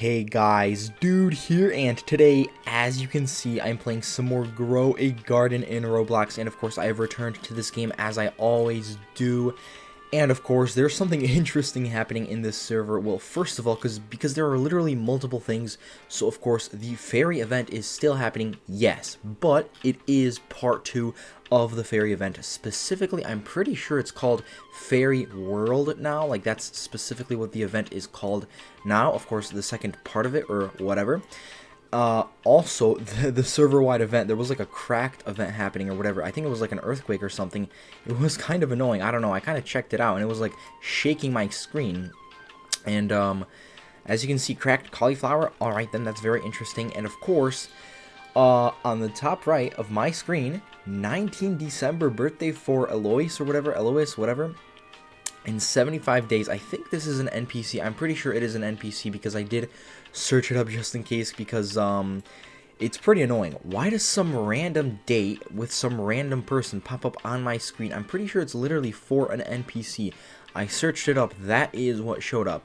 Hey guys, Dude here, and today, as you can see, I'm playing some more Grow a Garden in Roblox, and of course I have returned to this game as I always do. And of course, there's something interesting happening in this server. Well, first of all, because there are literally multiple things, so of course the fairy event is still happening, yes, but it is part 2 of the fairy event. Specifically, I'm pretty sure it's called Fairy World now, like that's specifically what the event is called now. Of course, the second part of it, or whatever. Also, the server-wide event, there was like a cracked event happening or whatever. I think it was like an earthquake or something. It was kind of annoying. I don't know. I kind of checked it out, and it was like shaking my screen. And as you can see, cracked cauliflower. All right, then that's very interesting. And of course, on the top right of my screen, 19 December birthday for Eloise or whatever. Eloise, whatever. In 75 days. I think this is an NPC. I'm pretty sure it is an NPC because I did search it up just in case, because it's pretty annoying. Why does some random date with some random person pop up on my screen? I'm pretty sure it's literally for an NPC. I searched it up. That is what showed up.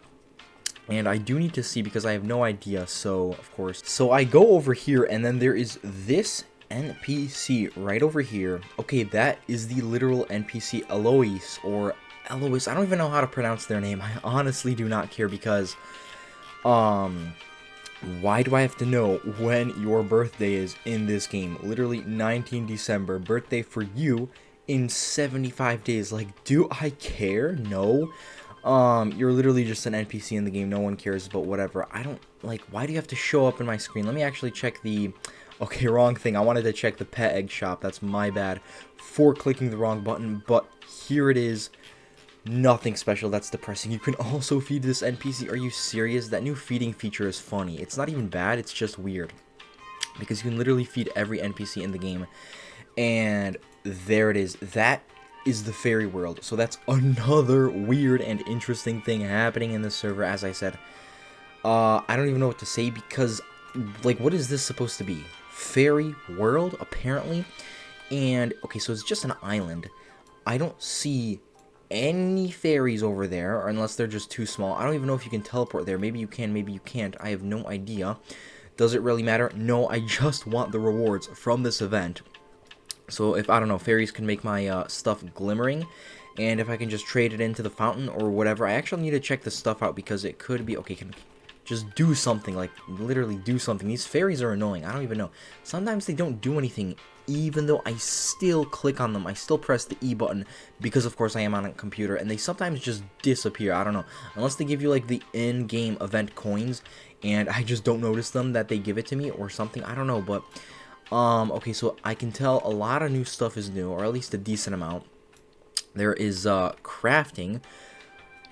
And I do need to see because I have no idea. So, of course. So I go over here, and then there is this NPC right over here. Okay, that is the literal NPC Eloise, or Eloise. I don't even know how to pronounce their name. I honestly do not care because, why do I have to know when your birthday is in this game? Literally 19 December, birthday for you in 75 days. Like, do I care? No. You're literally just an NPC in the game. No one cares, but whatever. I don't, like, why do you have to show up in my screen? Let me actually check the, okay, wrong thing. I wanted to check the pet egg shop. That's my bad for clicking the wrong button, but here it is. Nothing special. That's depressing. You can also feed this NPC. Are you serious? That new feeding feature is funny. It's not even bad. It's just weird. Because you can literally feed every NPC in the game. And there it is. That is the fairy world. So that's another weird and interesting thing happening in this server, as I said. I don't even know what to say because, like, what is this supposed to be? Fairy world, apparently. And, okay, so it's just an island. I don't see any fairies over there, or unless they're just too small. I don't even know if you can teleport there. Maybe you can, maybe you can't. I have no idea. Does it really matter? No, I just want the rewards from this event. So if, I don't know, fairies can make my stuff glimmering, and if I can just trade it into the fountain or whatever. I actually need to check this stuff out because it could be, okay, can just do something, like literally do something. These fairies are annoying. I don't even know. Sometimes they don't do anything, even though I still click on them. I still press the E button because, of course, I am on a computer, and they sometimes just disappear. I don't know. Unless they give you, like, the in-game event coins, and I just don't notice them that they give it to me or something. I don't know, but, okay, so I can tell a lot of new stuff is new, or at least a decent amount. There is, crafting.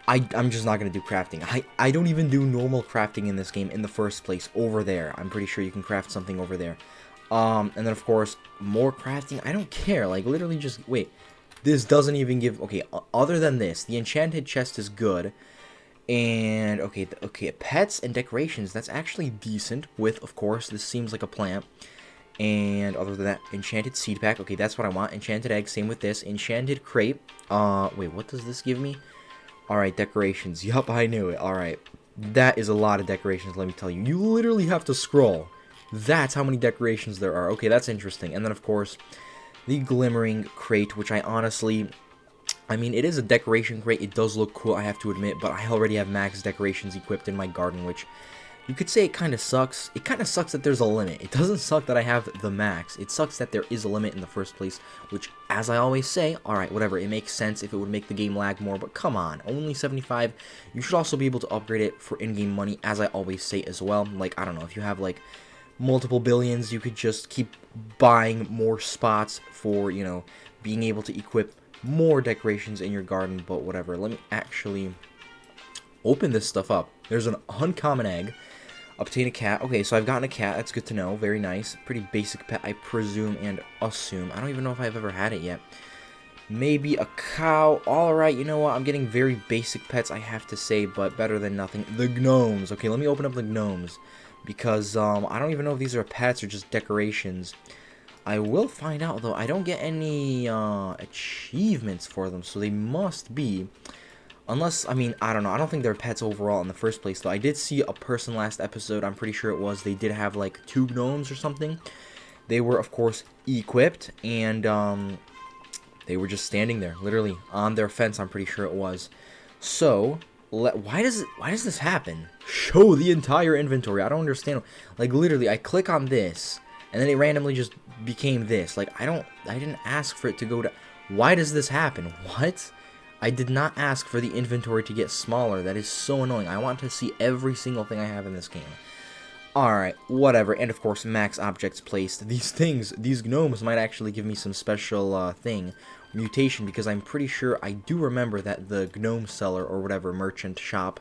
I'm just not going to do crafting. I don't even do normal crafting in this game in the first place. Over there. I'm pretty sure you can craft something over there. And then, of course, more crafting. I don't care. Like, literally just, wait. This doesn't even give, okay, other than this, the enchanted chest is good. And, okay, pets and decorations, that's actually decent with, of course, this seems like a plant. And other than that, enchanted seed pack. Okay, that's what I want. Enchanted egg, same with this. Enchanted crate. Wait, what does this give me? Alright, decorations. Yup, I knew it. Alright. That is a lot of decorations, let me tell you. You literally have to scroll. That's how many decorations there are. Okay, that's interesting. And then, of course, the glimmering crate, which I honestly, I mean, it is a decoration crate. It does look cool, I have to admit, but I already have max decorations equipped in my garden, which you could say it kind of sucks. It kind of sucks that there's a limit. It doesn't suck that I have the max. It sucks that there is a limit in the first place, which, as I always say, alright, whatever, it makes sense if it would make the game lag more, but come on, only 75. You should also be able to upgrade it for in-game money, as I always say as well. Like, I don't know, if you have, like, multiple billions, you could just keep buying more spots for, you know, being able to equip more decorations in your garden, but whatever. Let me actually open this stuff up. There's an uncommon egg. Obtain a cat. Okay, so I've gotten a cat. That's good to know. Very nice. Pretty basic pet, I presume and assume. I don't even know if I've ever had it yet. Maybe a cow. Alright, you know what? I'm getting very basic pets, I have to say, but better than nothing. The gnomes. Okay, let me open up the gnomes. Because, I don't even know if these are pets or just decorations. I will find out, though. I don't get any, achievements for them, so they must be Unless, I mean, I don't know. I don't think they're pets overall in the first place, though. I did see a person last episode. I'm pretty sure it was. They did have, like, 2 gnomes or something. They were, of course, equipped, and they were just standing there, literally, on their fence, I'm pretty sure it was. So, why does this happen? Show the entire inventory. I don't understand. Like, literally, I click on this, and then it randomly just became this. Like, I didn't ask for it to go to... Why does this happen? What? I did not ask for the inventory to get smaller. That is so annoying. I want to see every single thing I have in this game. Alright, whatever. And of course, max objects placed. These gnomes might actually give me some special mutation, because I'm pretty sure I do remember that the gnome seller or whatever merchant shop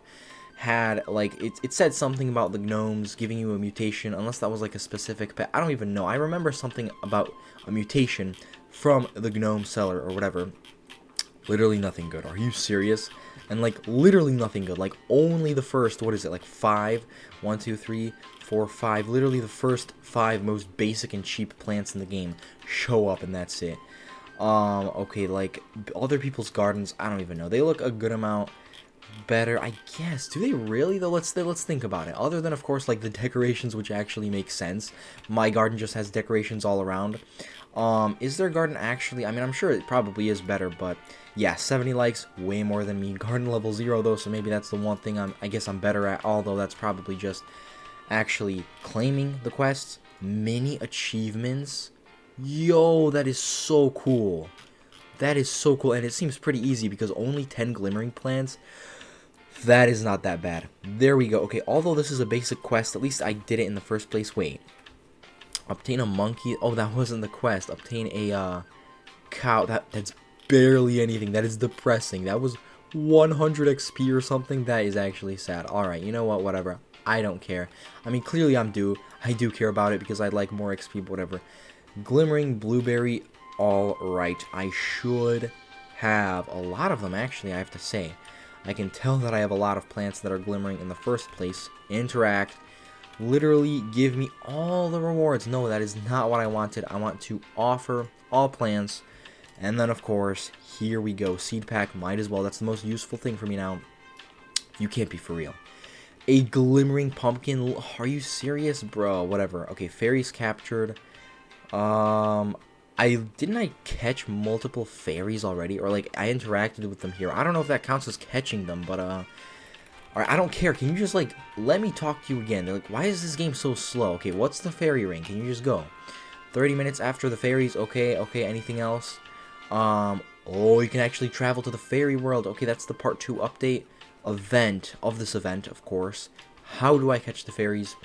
had, like, it said something about the gnomes giving you a mutation, unless that was like a specific pet. I don't even know. I remember something about a mutation from the gnome seller or whatever. Literally nothing good. Are you serious? And like literally nothing good. Like only the first, what is it, like 5? 1, 2, 3, 4, 5. Literally the first 5 most basic and cheap plants in the game show up, and that's it. Okay, like other people's gardens, I don't even know. They look a good amount better, I guess. Do they really though? Let's think about it. Other than of course like the decorations, which actually make sense. My garden just has decorations all around. Is their garden actually, I mean, I'm sure it probably is better, but yeah, 70 likes, way more than me. Garden level 0 though, so maybe that's the one thing I guess I'm better at, although that's probably just actually claiming the quests. Mini achievements. Yo, that is so cool. That is so cool, and it seems pretty easy because only 10 glimmering plants. That is not that bad. There we go. Okay, although this is a basic quest, at least I did it in the first place. Wait. Obtain a monkey. Oh, that wasn't the quest. Obtain a cow. That's barely anything. That is depressing. That was 100 XP or something. That is actually sad. Alright, you know what? Whatever. I don't care. I mean, clearly I do care about it because I'd like more XP, but whatever. Glimmering blueberry. Alright. I should have a lot of them, actually, I have to say. I can tell that I have a lot of plants that are glimmering in the first place. Interact. Literally give me all the rewards. No, that is not what I wanted. I want to offer all plants. And then, of course, here we go. Seed pack, might as well. That's the most useful thing for me now. You can't be for real. A glimmering pumpkin. Are you serious, bro? Whatever. Okay, fairies captured. Didn't I catch multiple fairies already? Or, like, I interacted with them here. I don't know if that counts as catching them, but, alright, I don't care. Can you just, like, let me talk to you again? They're like, why is this game so slow? Okay, what's the fairy ring? Can you just go? 30 minutes after the fairies. Okay, anything else? Oh, you can actually travel to the fairy world. Okay, that's the part 2 update event of this event, of course. How do I catch the fairies?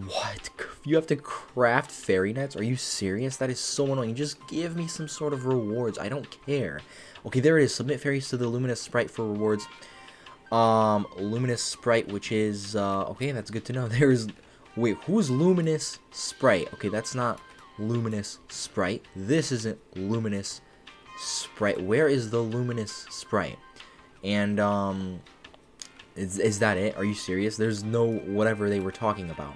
What? You have to craft fairy nets? Are you serious? That is so annoying. Just give me some sort of rewards. I don't care. Okay, there it is. Submit fairies to the luminous sprite for rewards. Luminous sprite, which is, okay, that's good to know. There's, wait, who's luminous sprite? Okay, that's not luminous sprite. This isn't luminous sprite. Where is the luminous sprite? And, is that it? Are you serious? There's no whatever they were talking about.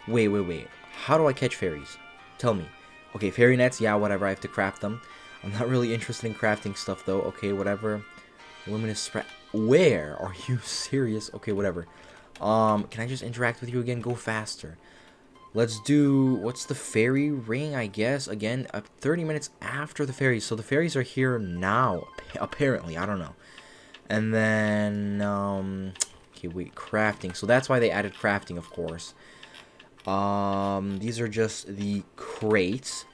Wait. How do I catch fairies? Tell me. Okay, fairy nets, yeah, whatever. I have to craft them. I'm not really interested in crafting stuff, though. Okay, whatever. Luminous sprite. Where? Are you serious? Okay, whatever. Can I just interact with you again? Go faster. Let's do, what's the fairy ring, I guess? Again, 30 minutes after the fairies. So the fairies are here now, apparently. I don't know. And then, okay, wait, crafting. So that's why they added crafting, of course. These are just the crates.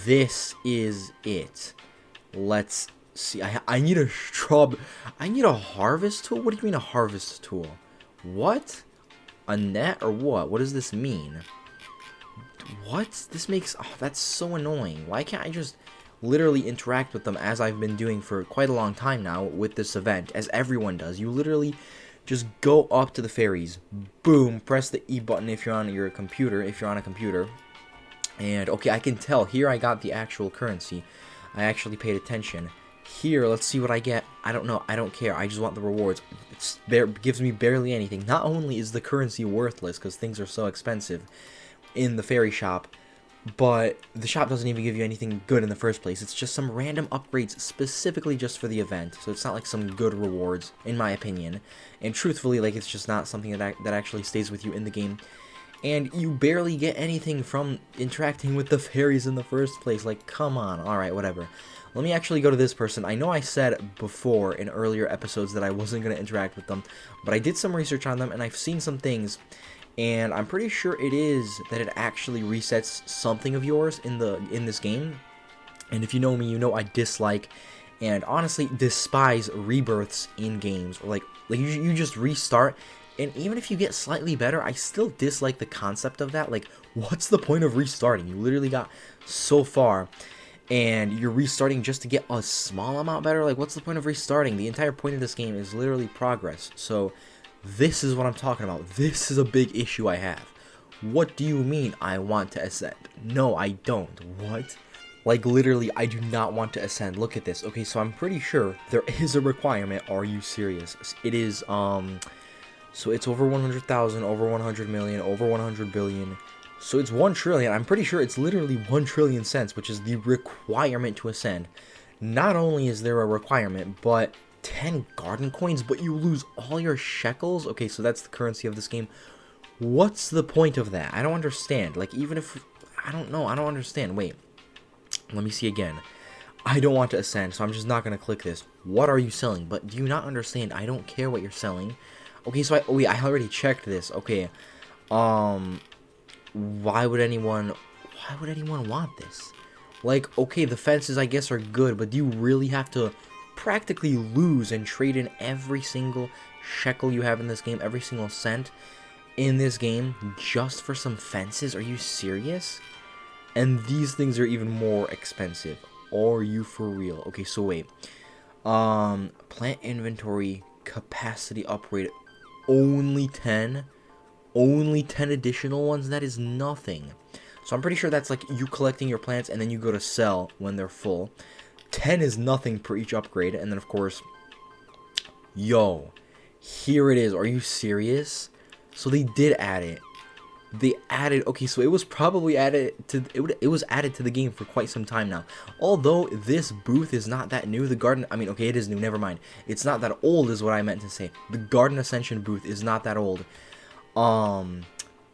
This is it. Let's see. I need a I need a harvest tool? What do you mean a harvest tool? What? A net or what? What does this mean? What? This makes... Oh, that's so annoying. Why can't I just literally interact with them as I've been doing for quite a long time now with this event, as everyone does? You literally just go up to the fairies. Boom. Press the E button if you're on your computer, if you're on a computer. And, okay, I can tell. Here I got the actual currency. I actually paid attention. Here, let's see what I get. I don't know. I don't care. I just want the rewards. It gives me barely anything. Not only is the currency worthless because things are so expensive in the fairy shop, but the shop doesn't even give you anything good in the first place. It's just some random upgrades specifically just for the event, so it's not like some good rewards, in my opinion. And truthfully, like, it's just not something that actually stays with you in the game. And you barely get anything from interacting with the fairies in the first place. Like, come on. Alright, whatever. Let me actually go to this person. I know I said before in earlier episodes that I wasn't going to interact with them, but I did some research on them, and I've seen some things, and I'm pretty sure it is that it actually resets something of yours in this game. And if you know me, you know I dislike and honestly despise rebirths in games, or like you just restart. And even if you get slightly better, I still dislike the concept of that. Like, what's the point of restarting? You literally got so far, and you're restarting just to get a small amount better? Like, what's the point of restarting? The entire point of this game is literally progress. So, this is what I'm talking about. This is a big issue I have. What do you mean I want to ascend? No, I don't. What? Like, literally, I do not want to ascend. Look at this. Okay, so I'm pretty sure there is a requirement. Are you serious? It is, so it's over 100,000, over 100 million, over 100 billion. So it's 1 trillion. I'm pretty sure it's literally 1 trillion cents, which is the requirement to ascend. Not only is there a requirement, but 10 garden coins, but you lose all your shekels? Okay, so that's the currency of this game. What's the point of that? I don't understand. Like, even if... I don't know. I don't understand. Wait. Let me see again. I don't want to ascend, so I'm just not going to click this. What are you selling? But do you not understand? I don't care what you're selling. Okay, so wait, I already checked this. Okay, why would anyone want this? Like, okay, the fences, I guess, are good, but do you really have to practically lose and trade in every single shekel you have in this game, every single cent in this game, just for some fences? Are you serious? And these things are even more expensive. Are you for real? Okay, so wait. Plant inventory capacity upgrade. Only 10 additional ones. That is nothing. So I'm pretty sure that's like you collecting your plants and then you go to sell when they're full. 10 is nothing per each upgrade. And then of course, yo, here it is. Are you serious? So they did add it. They added, okay, so it was probably added to, it was added to the game for quite some time now. Although this booth is not that new, the garden, I mean, okay, it is new, never mind. It's not that old is what I meant to say. The garden ascension booth is not that old.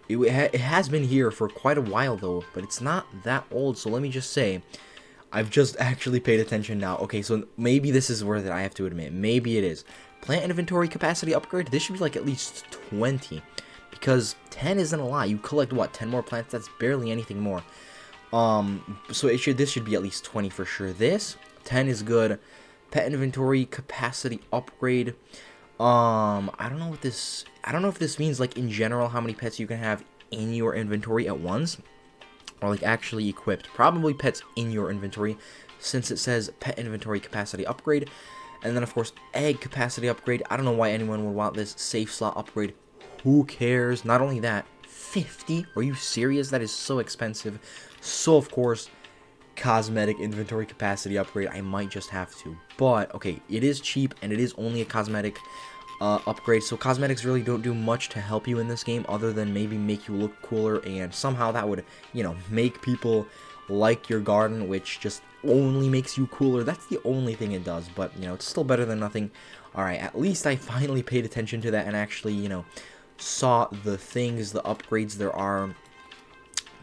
It has been here for quite a while though, but it's not that old. So let me just say, I've just actually paid attention now. Okay, so maybe this is worth it, I have to admit. Maybe it is. Plant inventory capacity upgrade, this should be like at least 20. Because 10 isn't a lot. You collect, what, 10 more plants? That's barely anything more. So this should be at least 20 for sure. This, 10 is good. Pet inventory capacity upgrade. I don't know if this means, like, in general, how many pets you can have in your inventory at once. Or, like, actually equipped. Probably pets in your inventory, since it says pet inventory capacity upgrade. And then, of course, egg capacity upgrade. I don't know why anyone would want this. Safe slot upgrade. Who cares? Not only that, 50? Are you serious? That is so expensive. So, of course, cosmetic inventory capacity upgrade. I might just have to. But, okay, it is cheap, and it is only a cosmetic upgrade. So, cosmetics really don't do much to help you in this game, other than maybe make you look cooler, and somehow that would, you know, make people like your garden, which just only makes you cooler. That's the only thing it does, but, you know, it's still better than nothing. Alright, at least I finally paid attention to that and actually, you know, saw the things, the upgrades there are.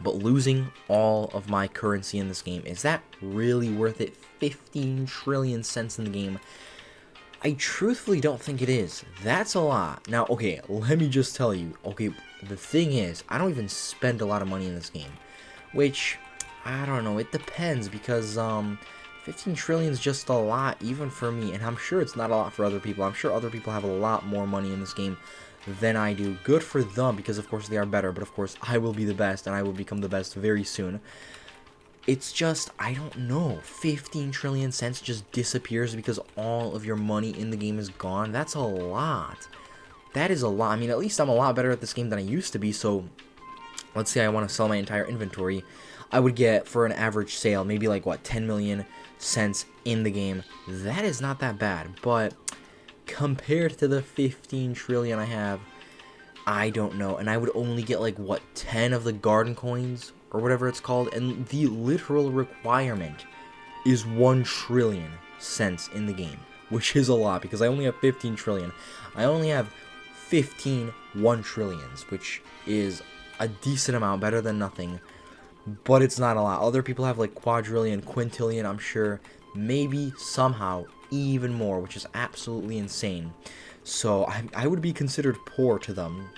But losing all of my currency in this game, is that really worth it? 15 trillion cents in the game. I truthfully don't think it is. That's a lot. Now, okay, let me just tell you. Okay, the thing is, I don't even spend a lot of money in this game. Which, I don't know, it depends, because 15 trillion is just a lot, even for me. And I'm sure it's not a lot for other people. I'm sure other people have a lot more money in this game than I do. Good for them, because of course they are better, but of course I will be the best, and I will become the best very soon. It's just, I don't know, 15 trillion cents just disappears because all of your money in the game is gone. That's a lot. That is a lot. I mean, at least I'm a lot better at this game than I used to be, so let's say I want to sell my entire inventory. I would get, for an average sale, maybe like, what, 10 million cents in the game. That is not that bad, but compared to the 15 trillion I have, I don't know. And I would only get like, what, 10 of the garden coins or whatever it's called. And the literal requirement is 1 trillion cents in the game, which is a lot because I only have 15 trillion. I only have 15 1 trillions, which is a decent amount, better than nothing, but it's not a lot. Other people have like quadrillion, quintillion, I'm sure, maybe somehow even more, which is absolutely insane. So I would be considered poor to them,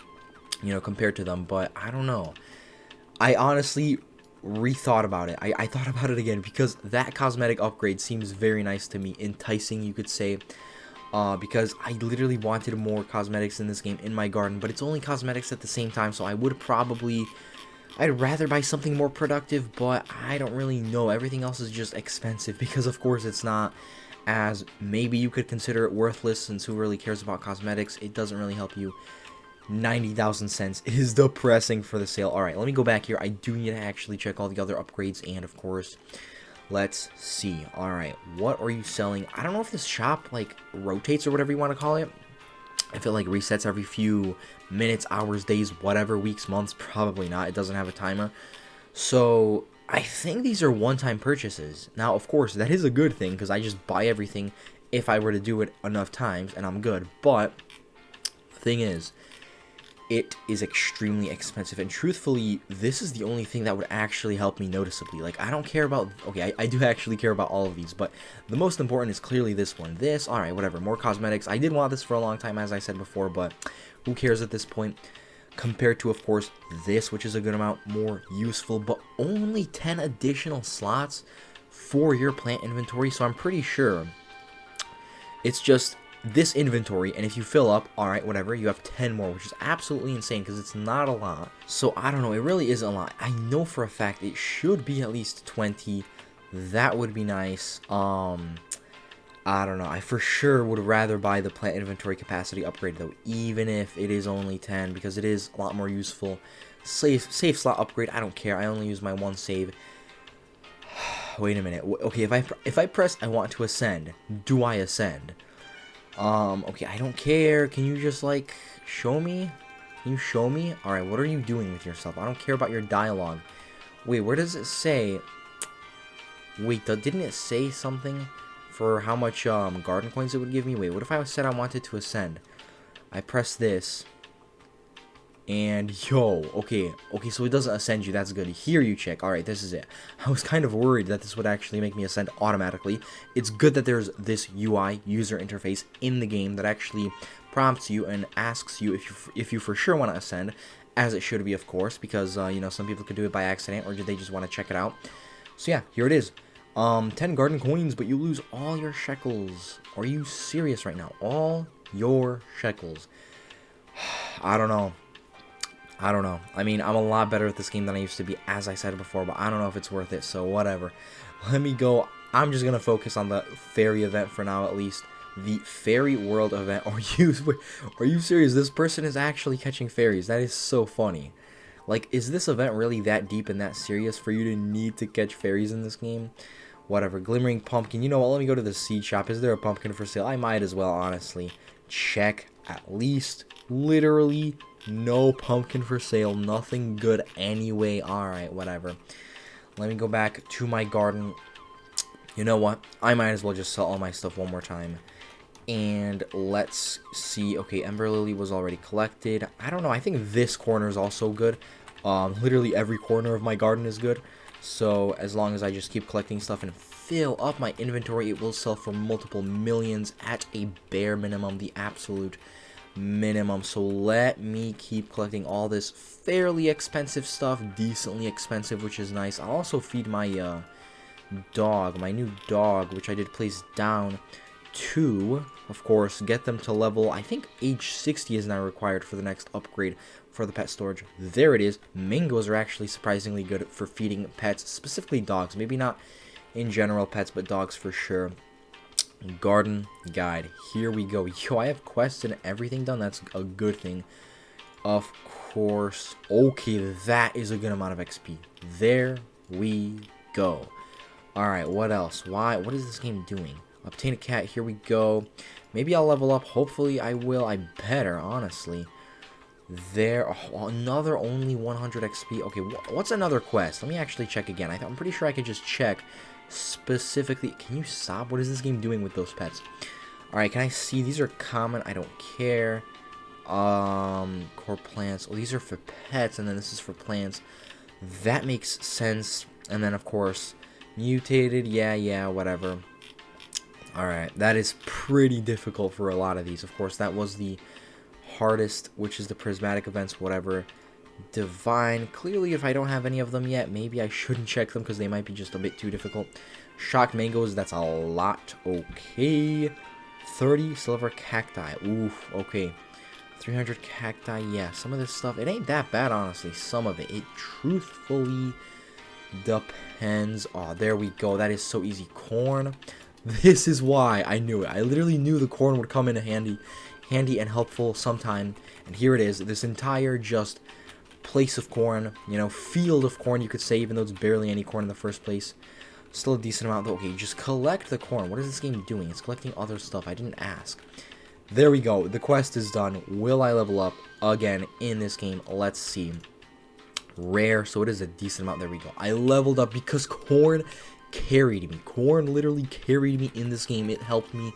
you know, compared to them, but I don't know. I honestly rethought about it. I thought about it again because that cosmetic upgrade seems very nice to me, enticing, you could say, because I literally wanted more cosmetics in this game in my garden, but it's only cosmetics at the same time, so I would probably, I'd rather buy something more productive, but I don't really know. Everything else is just expensive because, of course, it's not as maybe you could consider it worthless, since who really cares about cosmetics? It doesn't really help you. 90,000 cents is depressing for the sale. Alright, let me go back here. I do need to actually check all the other upgrades, and of course, let's see. Alright, what are you selling? I don't know if this shop, like, rotates or whatever you want to call it. If it, like, resets every few minutes, hours, days, whatever, weeks, months. Probably not. It doesn't have a timer. So, I think these are one-time purchases. Now, of course, that is a good thing, because I just buy everything if I were to do it enough times, and I'm good. But, the thing is, it is extremely expensive, and truthfully, this is the only thing that would actually help me noticeably. Like, I don't care about, okay, I do actually care about all of these, but the most important is clearly this one. This, alright, whatever, more cosmetics. I did want this for a long time, as I said before, but who cares at this point, compared to, of course, this, which is a good amount more useful, but only 10 additional slots for your plant inventory, so I'm pretty sure it's just this inventory, and if you fill up, alright, whatever, you have 10 more, which is absolutely insane because it's not a lot. So I don't know, it really isn't a lot. I know for a fact it should be at least 20. That would be nice. I don't know, I for sure would rather buy the plant inventory capacity upgrade though, even if it is only 10, because it is a lot more useful. Save slot upgrade, I don't care, I only use my 1 save. Wait a minute, okay, if I press I want to ascend, do I ascend? Okay, I don't care. Can you just, like, show me? Can you show me? Alright, what are you doing with yourself? I don't care about your dialogue. Wait, where does it say? Wait, didn't it say something for how much, garden coins it would give me? Wait, what if I said I wanted to ascend? I press this. And, yo, okay, so it doesn't ascend you, that's good. Here you check, alright, this is it. I was kind of worried that this would actually make me ascend automatically. It's good that there's this UI, user interface, in the game that actually prompts you and asks you if you for sure want to ascend, as it should be, of course, because, you know, some people could do it by accident, or do they just want to check it out. So yeah, here it is. 10 garden coins, but you lose all your shekels. Are you serious right now? All your shekels. I don't know. I mean, I'm a lot better at this game than I used to be, as I said before, but I don't know if it's worth it, so whatever. Let me go. I'm just going to focus on the fairy event for now, at least. The fairy world event. Are you serious? This person is actually catching fairies. That is so funny. Like, is this event really that deep and that serious for you to need to catch fairies in this game? Whatever. Glimmering pumpkin. You know what? Let me go to the seed shop. Is there a pumpkin for sale? I might as well, honestly. Check. At least. Literally no pumpkin for sale. Nothing good anyway. Alright, whatever. Let me go back to my garden. You know what? I might as well just sell all my stuff one more time. And let's see. Okay, Ember Lily was already collected. I don't know. I think this corner is also good. Literally every corner of my garden is good. So as long as I just keep collecting stuff and fill up my inventory, it will sell for multiple millions at a bare minimum. The absolute minimum. So let me keep collecting all this fairly expensive stuff, decently expensive, which is nice. I'll also feed my dog, my new dog, which I did place down to, of course, get them to level, I think age 60 is now required for the next upgrade for the pet storage. There it is. Mangoes are actually surprisingly good for feeding pets, specifically dogs. Maybe not in general pets, but dogs for sure. Garden guide. Here we go. Yo, I have quests and everything done. That's a good thing. Of course. Okay, that is a good amount of XP. There we go. Alright, what else? What is this game doing? Obtain a cat. Here we go. Maybe I'll level up. Hopefully I will. I better, honestly. There, oh, another only 100 XP. Okay, what's another quest? Let me actually check again. I'm pretty sure I could just check specifically. Can you stop? What is this game doing with those pets? All right, can I see? These are common. I don't care. Core plants. Oh, these are for pets, and then this is for plants. That makes sense. And then, of course, mutated. Yeah, whatever. All right, that is pretty difficult for a lot of these. Of course, that was the hardest, which is the prismatic events, whatever. Divine. Clearly, if I don't have any of them yet, maybe I shouldn't check them because they might be just a bit too difficult. Shocked mangoes. That's a lot. Okay. 30 silver cacti. Oof. Okay. 300 cacti. Yeah, some of this stuff, it ain't that bad, honestly. Some of it. It truthfully depends. Oh, there we go. That is so easy. Corn. This is why I knew it. I literally knew the corn would come in handy and helpful sometime. And here it is. This entire just place of corn, you know, field of corn, you could say, even though it's barely any corn in the first place. Still a decent amount, though. Okay, just collect the corn. What is this game doing? It's collecting other stuff. I didn't ask. There we go. The quest is done. Will I level up again in this game? Let's see. Rare, so it is a decent amount. There we go. I leveled up because corn carried me. Corn literally carried me in this game. It helped me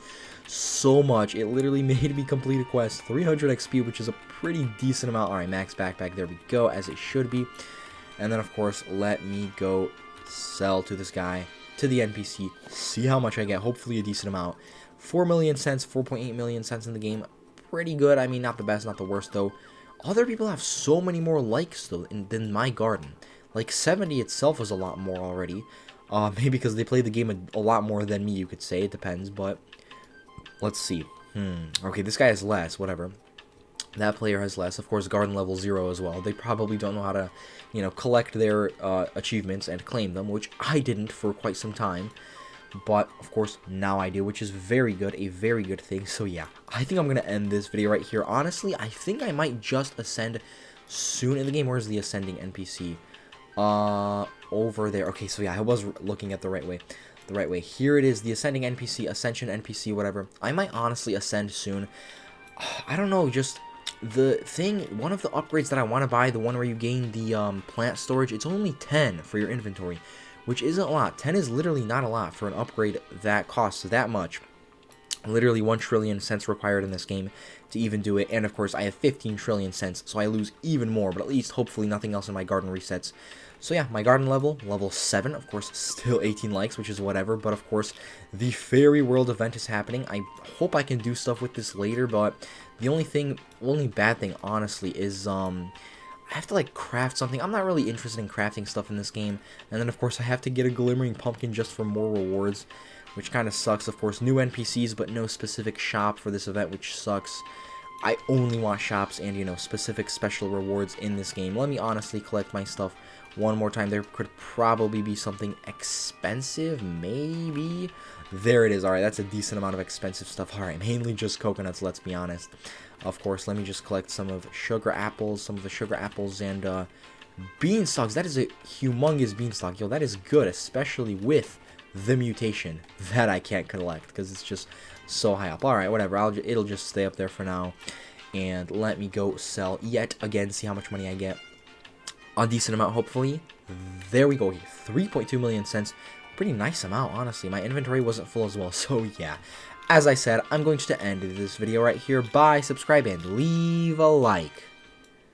so much. It literally made me complete a quest. 300 XP, which is a pretty decent amount. All right, max backpack. There we go, as it should be. And then, of course, let me go sell to this guy, to the NPC. See how much I get. Hopefully a decent amount. 4 million cents, 4.8 million cents in the game. Pretty good. I mean, not the best, not the worst, though. Other people have so many more likes, though, than my garden. Like, 70 itself was a lot more already. Maybe because they play the game a lot more than me, you could say. It depends, but let's see. Okay, this guy has less, whatever. That player has less. Of course, garden level 0 as well. They probably don't know how to, you know, collect their achievements and claim them, which I didn't for quite some time. But, of course, now I do, which is very good, a very good thing. So, yeah, I think I'm going to end this video right here. Honestly, I think I might just ascend soon in the game. Where's the ascending NPC? Over there. Okay, so, yeah, I was looking at the right way. The right way. Here it is, the ascending NPC, ascension NPC, whatever. I might honestly ascend soon. I don't know, just the thing, one of the upgrades that I want to buy, the one where you gain the plant storage, it's only 10 for your inventory, which isn't a lot. 10 is literally not a lot for an upgrade that costs that much. Literally 1 trillion cents required in this game to even do it. And of course, I have 15 trillion cents, so I lose even more. But at least, hopefully, nothing else in my garden resets. So yeah, my garden level 7. Of course, still 18 likes, which is whatever. But of course, the Fairy World event is happening. I hope I can do stuff with this later. But the only bad thing, honestly, is I have to, like, craft something. I'm not really interested in crafting stuff in this game. And then, of course, I have to get a glimmering pumpkin just for more rewards, which kind of sucks. Of course, new NPCs, but no specific shop for this event, which sucks. I only want shops and, you know, specific special rewards in this game. Let me honestly collect my stuff one more time. There could probably be something expensive, maybe. There it is. All right, that's a decent amount of expensive stuff. All right, mainly just coconuts, let's be honest. Of course, let me just collect some of sugar apples, and beanstalks. That is a humongous beanstalk. Yo, that is good, especially with the mutation that I can't collect because it's just so high up. All right, whatever. It'll just stay up there for now. And let me go sell yet again, see how much money I get. A decent amount, hopefully. There we go. 3.2 million cents. Pretty nice amount, honestly. My inventory wasn't full as well, so yeah. As I said, I'm going to end this video right here. Bye, subscribe, and leave a like.